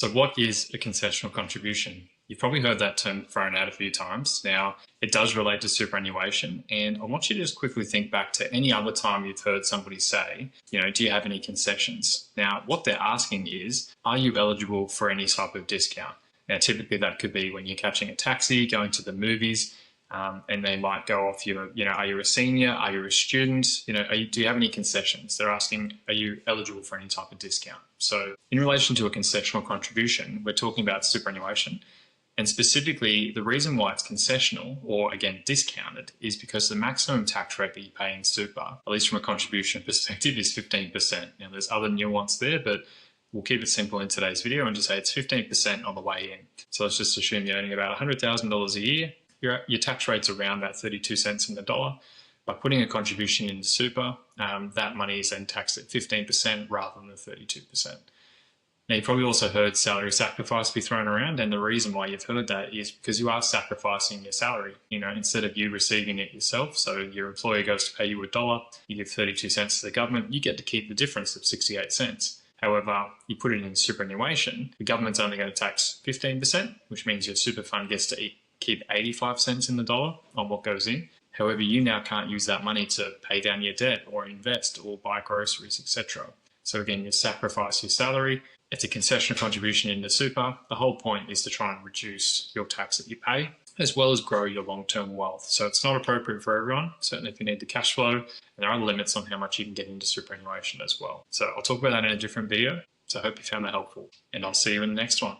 So what is a concessional contribution? You've probably heard that term thrown out a few times. Now, it does relate to superannuation, and I want you to just quickly think back to any other time you've heard somebody say, do you have any concessions? Now, what they're asking is, are you eligible for any type of discount? Now, typically that could be when you're catching a taxi, going to the movies, and they might go off are you a senior? Are you a student? Do you have any concessions? They're asking, are you eligible for any type of discount? So in relation to a concessional contribution, we're talking about superannuation. And specifically, the reason why it's concessional, or again, discounted, is because the maximum tax rate that you pay in super, at least from a contribution perspective, is 15%. Now, there's other nuance there, but we'll keep it simple in today's video and just say it's 15% on the way in. So let's just assume you're earning about $100,000 a year. Your tax rate's around that 32 cents in the dollar. By putting a contribution into super, that money is then taxed at 15% rather than the 32%. Now, you've probably also heard salary sacrifice be thrown around, and the reason why you've heard that is because you are sacrificing your salary, instead of you receiving it yourself. So your employer goes to pay you $1, you give 32 cents to the government, you get to keep the difference of 68 cents. However, you put it in superannuation, the government's only going to tax 15%, which means your super fund gets to keep 85 cents in the dollar on what goes in. However, you now can't use that money to pay down your debt or invest or buy groceries, etc. So again, you sacrifice your salary. It's a concessional contribution into super. The whole point is to try and reduce your tax that you pay, as well as grow your long-term wealth. So it's not appropriate for everyone, certainly if you need the cash flow, and there are limits on how much you can get into superannuation as well. So I'll talk about that in a different video. So I hope you found that helpful, and I'll see you in the next one.